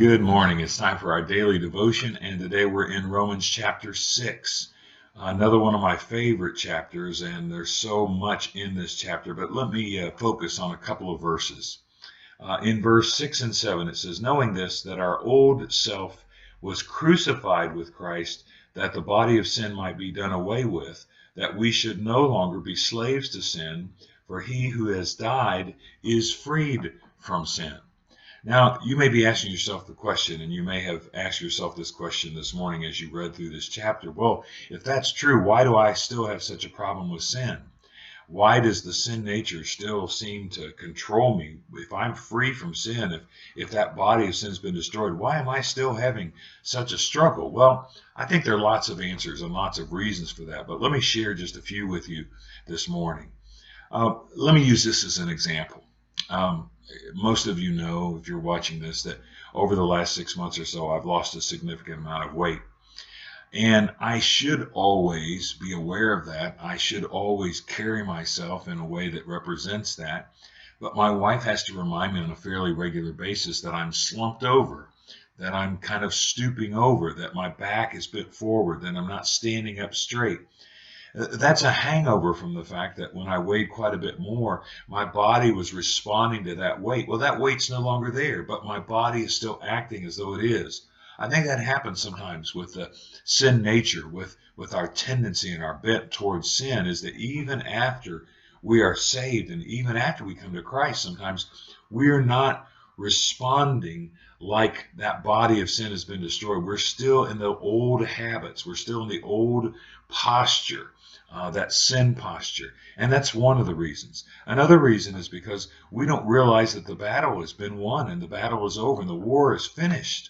Good morning. It's time for our daily devotion, and today we're in Romans chapter 6. Another one of my favorite chapters, and there's so much in this chapter, but let me focus on a couple of verses. In verse 6 and 7, it says, "Knowing this, that our old self was crucified with Christ, that the body of sin might be done away with, that we should no longer be slaves to sin, for he who has died is freed from sin." Now, you may be asking yourself the question, and you may have asked yourself this question this morning as you read through this chapter. Well, if that's true, why do I still have such a problem with sin? Why does the sin nature still seem to control me? If I'm free from sin, if that body of sin has been destroyed, why am I still having such a struggle? Well, I think there are lots of answers and lots of reasons for that, but let me share just a few with you this morning. Let me use this as an example. Most of you know, if you're watching this, that over the last 6 months or so, I've lost a significant amount of weight. And I should always be aware of that. I should always carry myself in a way that represents that. But my wife has to remind me on a fairly regular basis that I'm slumped over, that I'm kind of stooping over, that my back is bent forward, that I'm not standing up straight. That's a hangover from the fact that when I weighed quite a bit more, my body was responding to that weight. Well, that weight's no longer there, but my body is still acting as though it is. I think that happens sometimes with the sin nature, with our tendency and our bent towards sin, is that even after we are saved and even after we come to Christ, sometimes we're not responding like that body of sin has been destroyed. We're still in the old habits. We're still in the old posture. That sin posture. And that's one of the reasons. Another reason is because we don't realize that the battle has been won and the battle is over and the war is finished.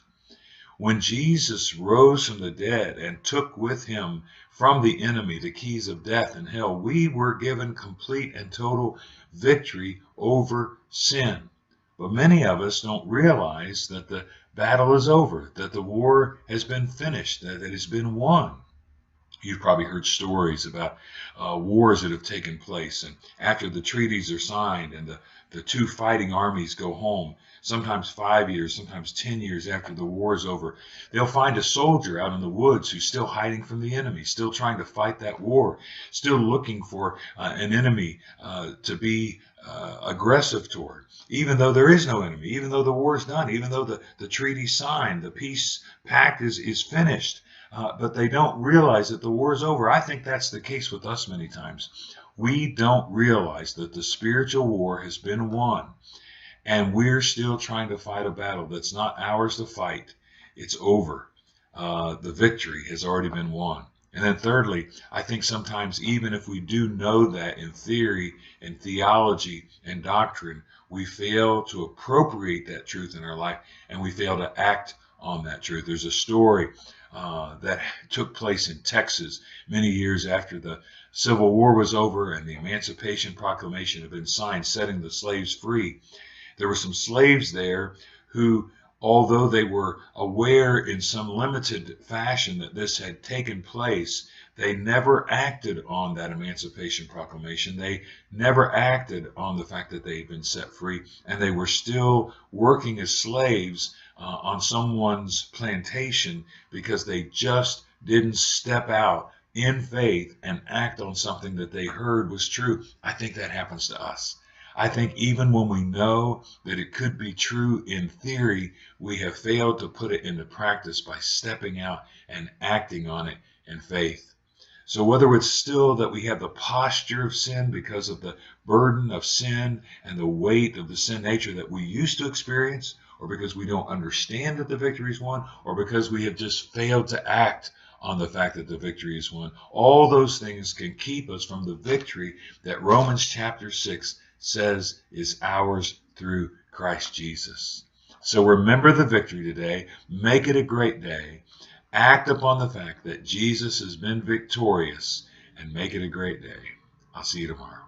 When Jesus rose from the dead and took with him from the enemy the keys of death and hell, we were given complete and total victory over sin. But many of us don't realize that the battle is over, that the war has been finished, that it has been won. You've probably heard stories about wars that have taken place, and after the treaties are signed and the two fighting armies go home, sometimes 5 years, sometimes 10 years after the war is over, they'll find a soldier out in the woods who's still hiding from the enemy, still trying to fight that war, still looking for an enemy to be aggressive toward. Even though there is no enemy, even though the war is done, even though the treaty's signed, the peace pact is finished. But they don't realize that the war is over. I think that's the case with us many times. We don't realize that the spiritual war has been won, and we're still trying to fight a battle that's not ours to fight. It's over. The victory has already been won. And then thirdly, I think sometimes even if we do know that in theory and theology and doctrine, we fail to appropriate that truth in our life, and we fail to act on that truth. There's a story that took place in Texas many years after the Civil War was over and the Emancipation Proclamation had been signed, setting the slaves free. There were some slaves there who, although they were aware in some limited fashion that this had taken place, they never acted on that Emancipation Proclamation. They never acted on the fact that they had been set free, and they were still working as slaves on someone's plantation because they just didn't step out in faith and act on something that they heard was true. I think that happens to us. I think even when we know that it could be true in theory, we have failed to put it into practice by stepping out and acting on it in faith. So whether it's still that we have the posture of sin because of the burden of sin and the weight of the sin nature that we used to experience, or because we don't understand that the victory is won, or because we have just failed to act on the fact that the victory is won, all those things can keep us from the victory that Romans chapter 6 says is ours through Christ Jesus. So remember the victory today. Make it a great day. Act upon the fact that Jesus has been victorious, and make it a great day. I'll see you tomorrow.